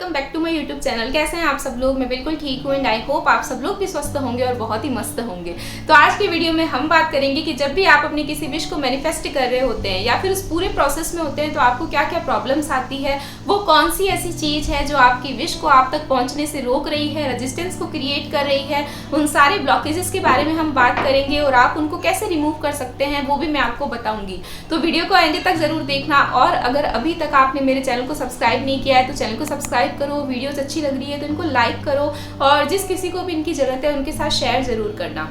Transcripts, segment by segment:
Welcome back to my YouTube channel. कैसे हैं आप सब लोग? मैं बिल्कुल ठीक हूँ एंड आई होप आप सब लोग भी स्वस्थ होंगे और बहुत ही मस्त होंगे। तो आज की वीडियो में हम बात करेंगे कि जब भी आप अपनी किसी विश को मैनिफेस्ट कर रहे होते हैं या फिर उस पूरे प्रोसेस में होते हैं तो आपको क्या क्या प्रॉब्लम्स आती है, वो कौन सी ऐसी चीज़ है जो आपकी विश को आप तक पहुँचने से रोक रही है, रेजिस्टेंस को क्रिएट कर रही है। उन सारे ब्लॉकेजेस के बारे में हम बात करेंगे और आप उनको कैसे रिमूव कर सकते हैं वो भी मैं आपको बताऊंगी। तो वीडियो को एंड तक जरूर देखना और अगर अभी तक आपने मेरे चैनल को सब्सक्राइब नहीं किया है तो चैनल को सब्सक्राइब करो। वीडियोस अच्छी लग रही है तो इनको लाइक करो और जिस किसी को भी इनकी ज़रूरत है उनके साथ शेयर ज़रूर करना।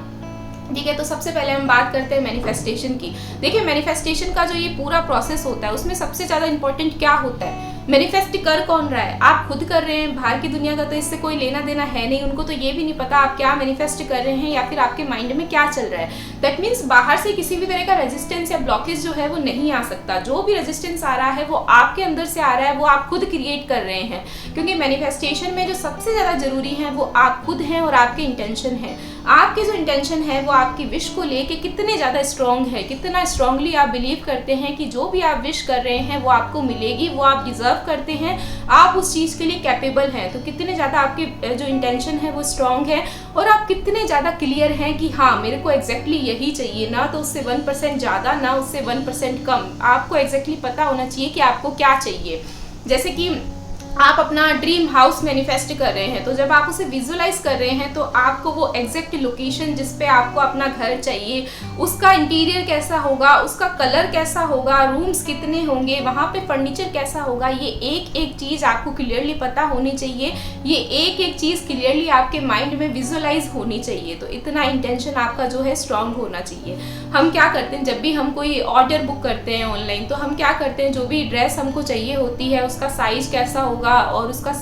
ठीक है, तो सबसे पहले हम बात करते हैं मैनिफेस्टेशन की। देखिए, मैनिफेस्टेशन का जो ये पूरा प्रोसेस होता है उसमें सबसे ज़्यादा इंपॉर्टेंट क्या होता है? मैनिफेस्ट कर कौन रहा है? आप खुद कर रहे हैं, बाहर की दुनिया का तो इससे कोई लेना देना है नहीं। उनको तो ये भी नहीं पता आप क्या मैनिफेस्ट कर रहे हैं या फिर आपके माइंड में क्या चल रहा है। दैट मीन्स बाहर से किसी भी तरह का रेजिस्टेंस या ब्लॉकेज जो है वो नहीं आ सकता। जो भी रेजिस्टेंस आ रहा है वो आपके अंदर से आ रहा है, वो आप खुद क्रिएट कर रहे हैं। क्योंकि मैनिफेस्टेशन में जो सबसे ज़्यादा जरूरी है वो आप खुद हैं और आपके इंटेंशन है। आपके जो इंटेंशन है वो आपकी विश को लेके कितने ज़्यादा स्ट्रॉन्ग है, कितना स्ट्रांगली आप बिलीव करते हैं कि जो भी आप विश कर रहे हैं वो आपको मिलेगी, वो आप डिजर्व करते हैं, आप उस चीज़ के लिए कैपेबल हैं। तो कितने ज़्यादा आपके जो इंटेंशन है वो स्ट्रांग है और आप कितने ज़्यादा क्लियर हैं कि हाँ मेरे को एग्जैक्टली यही चाहिए, ना तो उससे 1% ज़्यादा ना उससे 1% कम। आपको एग्जैक्टली पता होना चाहिए कि आपको क्या चाहिए। जैसे कि आप अपना ड्रीम हाउस मैनिफेस्ट कर रहे हैं तो जब आप उसे विजुलाइज कर रहे हैं तो आपको वो एग्जैक्ट लोकेशन जिस पे आपको अपना घर चाहिए उसका इंटीरियर कैसा होगा, उसका कलर कैसा होगा, रूम्स कितने होंगे, वहाँ पे फर्नीचर कैसा होगा, ये एक एक चीज़ आपको क्लियरली पता होनी चाहिए। ये एक एक चीज़ क्लियरली आपके माइंड में विजुलाइज होनी चाहिए। तो इतना इंटेंशन आपका जो है स्ट्रांग होना चाहिए। हम क्या करते हैं, जब भी हम कोई ऑर्डर बुक करते हैं ऑनलाइन तो हम क्या करते हैं, जो भी ड्रेस हमको चाहिए होती है उसका साइज कैसा होगा और उसका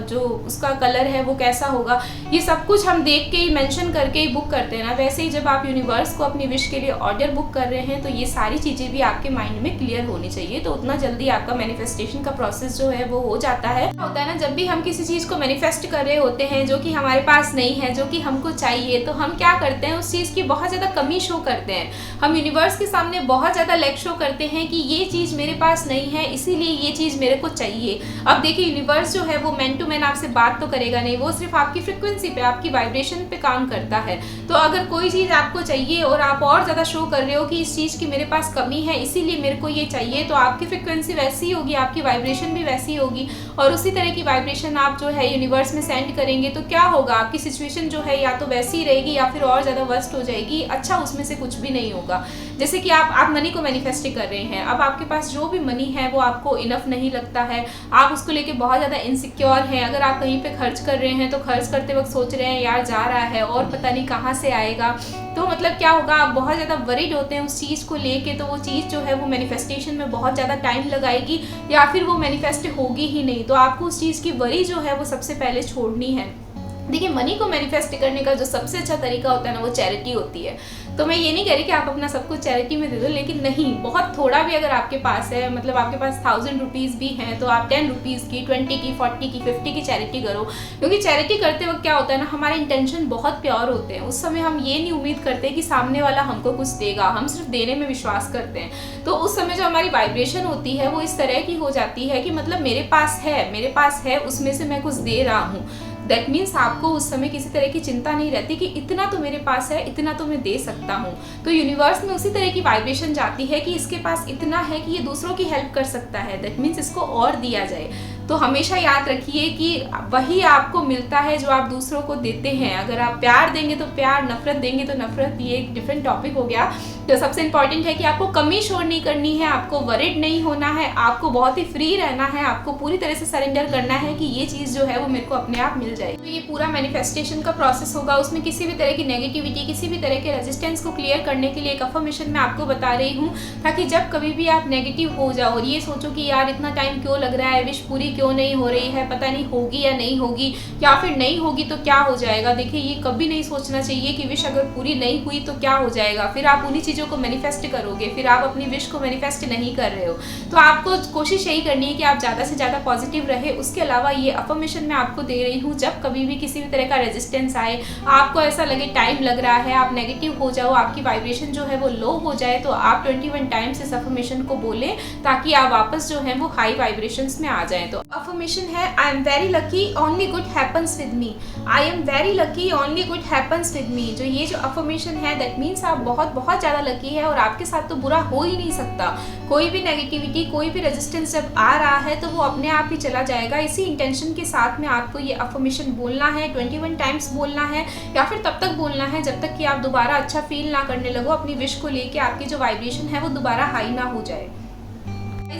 जो उसका कलर है वो कैसा होगा, ये सब कुछ हम देख के ही मेंशन करके ही बुक करते हैं ना। वैसे ही जब आप यूनिवर्स को अपनी विश के लिए ऑर्डर बुक कर रहे हैं तो ये सारी चीज़ें भी आपके माइंड में क्लियर होनी चाहिए। तो उतना जल्दी आपका मैनिफेस्टेशन का प्रोसेस जो है वो हो जाता है। होता है ना, जब भी हम किसी चीज़ को मैनिफेस्ट कर रहे होते हैं जो कि हमारे पास नहीं है, जो कि हमको चाहिए, तो हम क्या करते हैं, उस चीज़ की बहुत ज़्यादा कमी शो करते हैं। हम यूनिवर्स के सामने बहुत ज़्यादा लैक शो करते हैं कि ये चीज़ मेरे पास नहीं है, इसीलिए ये चीज़ मेरे को चाहिए। अब देखिए, यूनिवर्स जो है वो मैन टू मैन आपसे बात तो करेगा नहीं, वो सिर्फ आपकी फ्रिक्वेंसी पे, आपकी वाइब्रेशन पे काम करता है। तो अगर कोई चीज़ आपको चाहिए और आप और ज़्यादा शो कर रहे हो कि इस चीज़ की मेरे पास कमी है इसीलिए मेरे को ये चाहिए, तो आपकी फ्रिक्वेंसी वैसी ही होगी, आपकी वाइब्रेशन भी वैसी होगी और उसी तरह की वाइब्रेशन आप जो है यूनिवर्स में सेंड करेंगे तो क्या होगा, आपकी सिचुएशन जो है या तो वैसी ही रहेगी या फिर और ज़्यादा वर्स्ट हो जाएगी। अच्छा, उसमें से कुछ भी नहीं होगा। जैसे कि आप मनी को मैनिफेस्ट कर रहे हैं, अब आपके पास जो भी मनी है वो आपको इनफ नहीं लगता है, आप उसको लेके बहुत ज़्यादा इनसिक्योर हैं। अगर आप कहीं पे खर्च कर रहे हैं तो खर्च करते वक्त सोच रहे हैं यार जा रहा है और पता नहीं कहाँ से आएगा, तो मतलब क्या होगा, आप बहुत ज़्यादा वरीड होते हैं उस चीज़ को लेके। तो वो चीज़ जो है वो मैनिफेस्टेशन में बहुत ज़्यादा टाइम लगाएगी या फिर वो मैनिफेस्ट होगी ही नहीं। तो आपको उस चीज़ की वरी जो है वो सबसे पहले छोड़नी है। देखिए, मनी को मैनिफेस्ट करने का जो सबसे अच्छा तरीका होता है ना वो चैरिटी होती है। तो मैं ये नहीं कह रही कि आप अपना सब कुछ चैरिटी में दे दो, लेकिन नहीं, बहुत थोड़ा भी अगर आपके पास है, मतलब आपके पास 1000 रुपीज़ भी हैं तो आप 10 रुपीज़ की, 20 की, 40 की, 50 की चैरिटी करो। क्योंकि चैरिटी करते वक्त क्या होता है ना, हमारे इंटेंशन बहुत प्योर होते हैं। उस समय हम ये नहीं उम्मीद करते कि सामने वाला हमको कुछ देगा, हम सिर्फ देने में विश्वास करते हैं। तो उस समय जो हमारी वाइब्रेशन होती है वो इस तरह की हो जाती है कि मतलब मेरे पास है उसमें से मैं कुछ दे रहा हूँ। दैट मीन्स आपको उस समय किसी तरह की चिंता नहीं रहती कि इतना तो मेरे पास है, इतना तो मैं दे सकता हूँ। तो यूनिवर्स में उसी तरह की वाइब्रेशन जाती है कि इसके पास इतना है कि ये दूसरों की हेल्प कर सकता है। दैट मीन्स इसको और दिया जाए। तो हमेशा याद रखिए कि वही आपको मिलता है जो आप दूसरों को देते हैं। अगर आप प्यार देंगे तो प्यार, नफरत देंगे तो नफरत, ये एक डिफरेंट टॉपिक हो गया। तो सबसे इंपॉर्टेंट है कि आपको कमी शो नहीं करनी है, आपको वरिड नहीं होना है, आपको बहुत ही फ्री रहना है, आपको पूरी तरह से सरेंडर करना है कि ये चीज़ जो है वो मेरे को अपने आप मिल जाए। तो ये पूरा मैनिफेस्टेशन का प्रोसेस होगा, उसमें किसी भी तरह की नेगेटिविटी, किसी भी तरह के रेजिस्टेंस को क्लियर करने के लिए एक अफर्मेशन मैं आपको बता रही हूँ, ताकि जब कभी भी आप नेगेटिव हो जाओ और ये सोचो कि यार इतना टाइम क्यों लग रहा है, विश पूरी क्यों नहीं हो रही है, पता नहीं होगी या नहीं होगी, या फिर नहीं होगी तो क्या हो जाएगा। देखिए, ये कभी नहीं सोचना चाहिए कि विश अगर पूरी नहीं हुई तो क्या हो जाएगा। फिर आप उन्हीं चीज़ों चीज़ों को मैनिफेस्ट करोगे, फिर आप अपनी विश को मैनिफेस्ट नहीं कर रहे हो। तो आपको कोशिश यही करनी है कि आप ज़्यादा से ज़्यादा पॉजिटिव रहे। उसके अलावा ये अफर्मेशन मैं आपको दे रही हूँ, जब कभी भी किसी भी तरह का रेजिस्टेंस आए, आपको ऐसा लगे टाइम लग रहा है, आप नेगेटिव हो जाओ, आपकी वाइब्रेशन जो है वो लो हो जाए, तो आप 21 टाइम्स इस अफर्मेशन को बोलें ताकि आप वापस जो है वो हाई वाइब्रेशंस में आ जाएं। तो अफर्मेशन है, I am very lucky, only good happens with me. I am very lucky, only good happens with me. जो ये जो अफर्मेशन है, दैट मीन्स आप बहुत बहुत ज़्यादा लकी है और आपके साथ तो बुरा हो ही नहीं सकता। कोई भी नेगेटिविटी, कोई भी रेजिस्टेंस जब आ रहा है तो वो अपने आप ही चला जाएगा। इसी इंटेंशन के साथ में आपको ये अफर्मेशन बोलना है, 21 टाइम्स बोलना है, या फिर तब तक बोलना है जब तक कि आप दोबारा अच्छा फील ना करने लगो अपनी विश को लेके, आपकी जो वाइब्रेशन है वो दोबारा हाई ना हो जाए।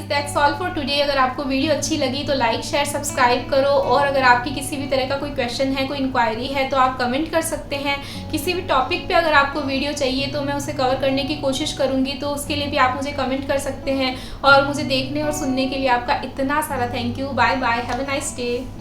That's all for today. अगर आपको वीडियो अच्छी लगी तो लाइक शेयर सब्सक्राइब करो, और अगर आपकी किसी भी तरह का कोई क्वेश्चन है, कोई इंक्वायरी है, तो आप कमेंट कर सकते हैं। किसी भी टॉपिक पे अगर आपको वीडियो चाहिए तो मैं उसे कवर करने की कोशिश करूँगी, तो उसके लिए भी आप मुझे कमेंट कर सकते हैं। और मुझे देखने और सुनने के लिए आपका इतना सारा thank you. Bye bye, have a nice day.